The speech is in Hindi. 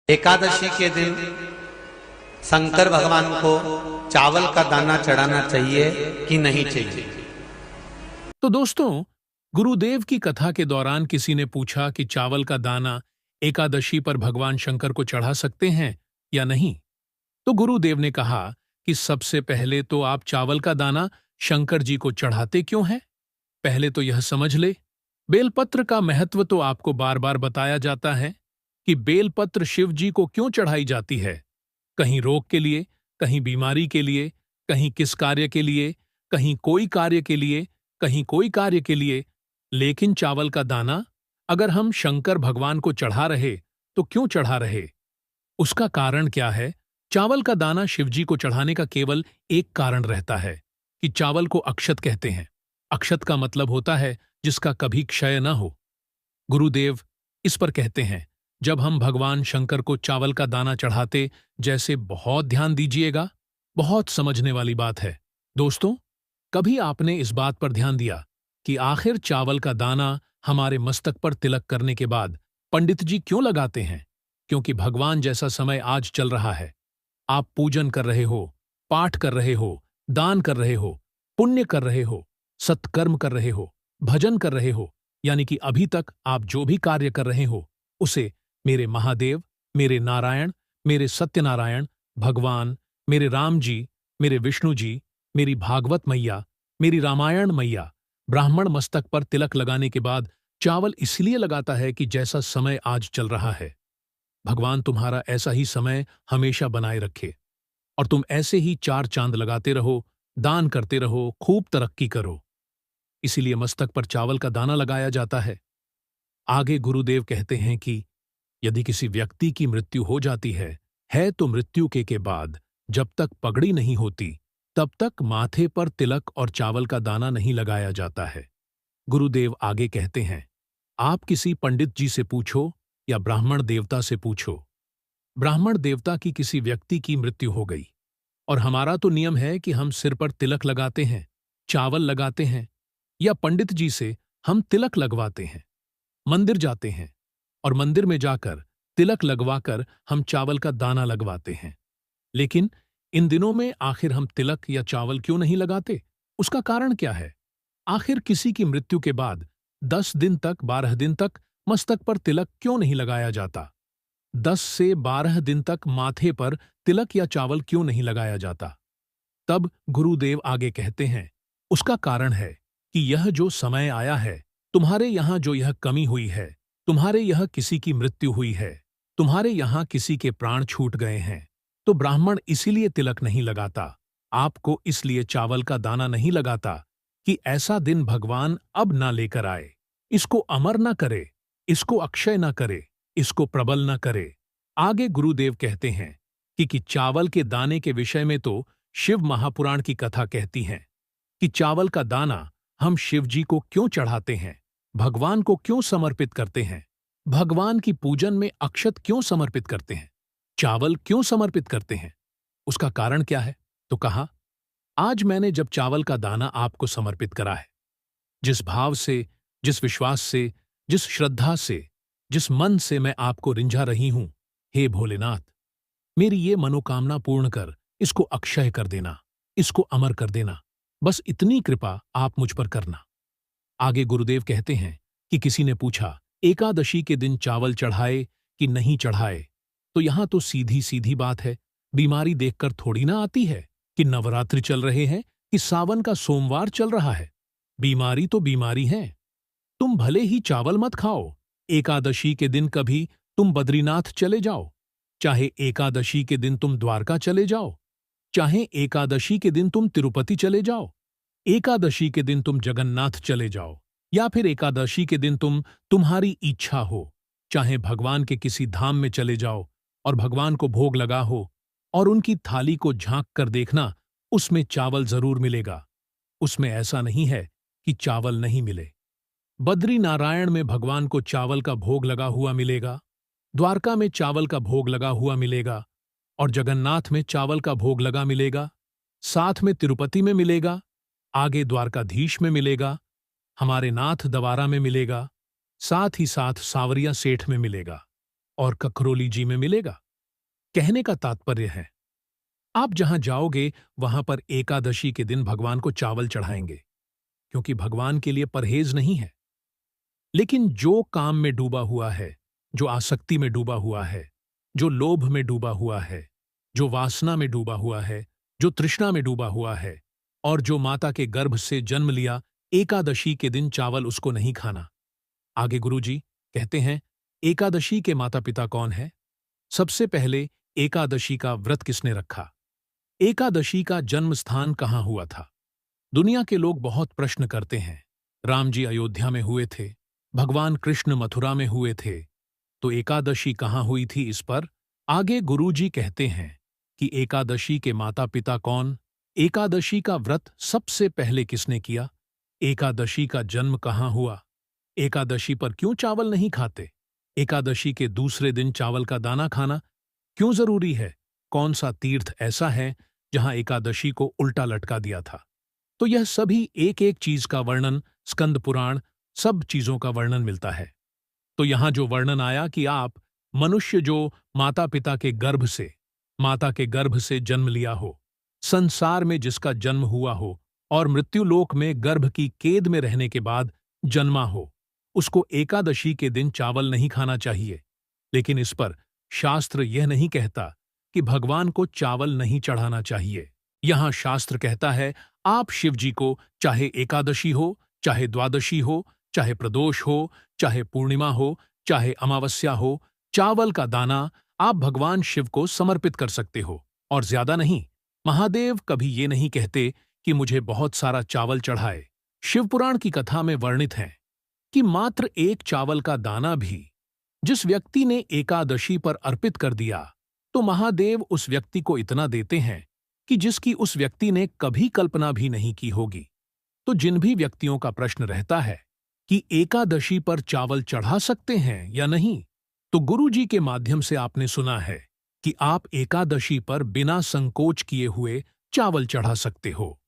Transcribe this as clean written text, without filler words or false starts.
एकादशी के दिन शंकर भगवान को चावल का दाना चढ़ाना चाहिए कि नहीं चाहिए। तो दोस्तों, गुरुदेव की कथा के दौरान किसी ने पूछा कि चावल का दाना एकादशी पर भगवान शंकर को चढ़ा सकते हैं या नहीं। तो गुरुदेव ने कहा कि सबसे पहले तो आप चावल का दाना शंकर जी को चढ़ाते क्यों हैं, पहले तो यह समझ ले। बेलपत्र का महत्व तो आपको बार बार बताया जाता है कि बेलपत्र शिव जी को क्यों चढ़ाई जाती है। कहीं रोग के लिए, कहीं बीमारी के लिए, कहीं किस कार्य के लिए, कहीं कोई कार्य के लिए, कहीं कोई कार्य के लिए। लेकिन चावल का दाना अगर हम शंकर भगवान को चढ़ा रहे तो क्यों चढ़ा रहे, उसका कारण क्या है। चावल का दाना शिवजी को चढ़ाने का केवल एक कारण रहता है कि चावल को अक्षत कहते हैं। अक्षत का मतलब होता है जिसका कभी क्षय न हो। गुरुदेव इस पर कहते हैं, जब हम भगवान शंकर को चावल का दाना चढ़ाते, जैसे बहुत ध्यान दीजिएगा, बहुत समझने वाली बात है। दोस्तों, कभी आपने इस बात पर ध्यान दिया कि आखिर चावल का दाना हमारे मस्तक पर तिलक करने के बाद पंडित जी क्यों लगाते हैं? क्योंकि भगवान जैसा समय आज चल रहा है, आप पूजन कर रहे हो, पाठ कर रहे हो, दान कर रहे हो, पुण्य कर रहे हो, सत्कर्म कर रहे हो, भजन कर रहे हो, यानी कि अभी तक आप जो भी कार्य कर रहे हो उसे मेरे महादेव, मेरे नारायण, मेरे सत्यनारायण भगवान, मेरे राम जी, मेरे विष्णु जी, मेरी भागवत मैया, मेरी रामायण मैया, ब्राह्मण मस्तक पर तिलक लगाने के बाद चावल इसलिए लगाता है कि जैसा समय आज चल रहा है, भगवान तुम्हारा ऐसा ही समय हमेशा बनाए रखे और तुम ऐसे ही चार चांद लगाते रहो, दान करते रहो, खूब तरक्की करो। इसीलिए मस्तक पर चावल का दाना लगाया जाता है। आगे गुरुदेव कहते हैं कि यदि किसी व्यक्ति की मृत्यु हो जाती है तो मृत्यु के बाद जब तक पगड़ी नहीं होती तब तक माथे पर तिलक और चावल का दाना नहीं लगाया जाता है। गुरुदेव आगे कहते हैं, आप किसी पंडित जी से पूछो या ब्राह्मण देवता से पूछो। ब्राह्मण देवता की किसी व्यक्ति की मृत्यु हो गई और हमारा तो नियम है कि हम सिर पर तिलक लगाते हैं, चावल लगाते हैं, या पंडित जी से हम तिलक लगवाते हैं, मंदिर जाते हैं और मंदिर में जाकर तिलक लगवाकर हम चावल का दाना लगवाते हैं। लेकिन इन दिनों में आखिर हम तिलक या चावल क्यों नहीं लगाते? उसका कारण क्या है? आखिर किसी की मृत्यु के बाद 10 दिन तक, 12 दिन तक मस्तक पर तिलक क्यों नहीं लगाया जाता? 10 से 12 दिन तक माथे पर तिलक या चावल क्यों नहीं लगाया जाता? तब गुरुदेव आगे कहते हैं, उसका कारण है कि यह जो समय आया है, तुम्हारे यहां जो यह कमी हुई है, तुम्हारे यह किसी की मृत्यु हुई है, तुम्हारे यहां किसी के प्राण छूट गए हैं, तो ब्राह्मण इसीलिए तिलक नहीं लगाता, आपको इसलिए चावल का दाना नहीं लगाता कि ऐसा दिन भगवान अब ना लेकर आए, इसको अमर ना करे, इसको अक्षय ना करे, इसको प्रबल ना करे। आगे गुरुदेव कहते हैं कि चावल के दाने के विषय में तो शिव महापुराण की कथा कहती है कि चावल का दाना हम शिव जी को क्यों चढ़ाते हैं, भगवान को क्यों समर्पित करते हैं, भगवान की पूजन में अक्षत क्यों समर्पित करते हैं, चावल क्यों समर्पित करते हैं, उसका कारण क्या है? तो कहा, आज मैंने जब चावल का दाना आपको समर्पित करा है, जिस भाव से, जिस विश्वास से, जिस श्रद्धा से, जिस मन से मैं आपको रिंझा रही हूं, हे भोलेनाथ, मेरी ये मनोकामना पूर्ण कर, इसको अक्षय कर देना, इसको अमर कर देना, बस इतनी कृपा आप मुझ पर करना। आगे गुरुदेव कहते हैं कि किसी ने पूछा, एकादशी के दिन चावल चढ़ाए कि नहीं चढ़ाए? तो यहां तो सीधी सीधी बात है, बीमारी देखकर थोड़ी ना आती है कि नवरात्रि चल रहे हैं कि सावन का सोमवार चल रहा है। बीमारी तो बीमारी है। तुम भले ही चावल मत खाओ, एकादशी के दिन कभी तुम बद्रीनाथ चले जाओ, चाहे एकादशी के दिन तुम द्वारका चले जाओ, चाहे एकादशी के दिन तुम तिरुपति चले जाओ, एकादशी के दिन तुम जगन्नाथ चले जाओ, या फिर एकादशी के दिन तुम्हारी इच्छा हो, चाहे भगवान के किसी धाम में चले जाओ और भगवान को भोग लगा हो और उनकी थाली को झांक कर देखना, उसमें चावल जरूर मिलेगा। उसमें ऐसा नहीं है कि चावल नहीं मिले। बद्री नारायण में भगवान को चावल का भोग लगा हुआ मिलेगा, द्वारका में चावल का भोग लगा हुआ मिलेगा, और जगन्नाथ में चावल का भोग लगा मिलेगा, साथ में तिरुपति में मिलेगा, आगे द्वारकाधीश में मिलेगा, हमारे नाथ दवारा में मिलेगा, साथ ही साथ सावरिया सेठ में मिलेगा। और ककरोली जी में मिलेगा। कहने का तात्पर्य है, आप जहां जाओगे वहां पर एकादशी के दिन भगवान को चावल चढ़ाएंगे, क्योंकि भगवान के लिए परहेज नहीं है। लेकिन जो काम में डूबा हुआ है, जो आसक्ति में डूबा हुआ है, जो लोभ में डूबा हुआ है, जो वासना में डूबा हुआ है, जो तृष्णा में डूबा हुआ है, और जो माता के गर्भ से जन्म लिया, एकादशी के दिन चावल उसको नहीं खाना। आगे गुरुजी कहते हैं, एकादशी के माता पिता कौन है? सबसे पहले एकादशी का व्रत किसने रखा? एकादशी का जन्म स्थान कहाँ हुआ था? दुनिया के लोग बहुत प्रश्न करते हैं। राम जी अयोध्या में हुए थे, भगवान कृष्ण मथुरा में हुए थे, तो एकादशी कहाँ हुई थी? इस पर आगे गुरुजी कहते हैं कि एकादशी के माता पिता कौन? एकादशी का व्रत सबसे पहले किसने किया? एकादशी का जन्म कहाँ हुआ? एकादशी पर क्यों चावल नहीं खाते? एकादशी के दूसरे दिन चावल का दाना खाना क्यों जरूरी है? कौन सा तीर्थ ऐसा है जहां एकादशी को उल्टा लटका दिया था? तो यह सभी एक एक चीज का वर्णन, स्कंद पुराण, सब चीजों का वर्णन मिलता है। तो यहां जो वर्णन आया कि आप मनुष्य जो माता पिता के गर्भ से, माता के गर्भ से जन्म लिया हो, संसार में जिसका जन्म हुआ हो और मृत्युलोक में गर्भ की केद में रहने के बाद जन्मा हो, उसको एकादशी के दिन चावल नहीं खाना चाहिए। लेकिन इस पर शास्त्र यह नहीं कहता कि भगवान को चावल नहीं चढ़ाना चाहिए। यहां शास्त्र कहता है, आप शिव जी को चाहे एकादशी हो, चाहे द्वादशी हो, चाहे प्रदोष हो, चाहे पूर्णिमा हो, चाहे अमावस्या हो, चावल का दाना आप भगवान शिव को समर्पित कर सकते हो, और ज्यादा नहीं। महादेव कभी ये नहीं कहते कि मुझे बहुत सारा चावल चढ़ाए। शिवपुराण की कथा में वर्णित है कि मात्र एक चावल का दाना भी जिस व्यक्ति ने एकादशी पर अर्पित कर दिया, तो महादेव उस व्यक्ति को इतना देते हैं कि जिसकी उस व्यक्ति ने कभी कल्पना भी नहीं की होगी। तो जिन भी व्यक्तियों का प्रश्न रहता है कि एकादशी पर चावल चढ़ा सकते हैं या नहीं, तो गुरु जी के माध्यम से आपने सुना है कि आप एकादशी पर बिना संकोच किए हुए चावल चढ़ा सकते हो।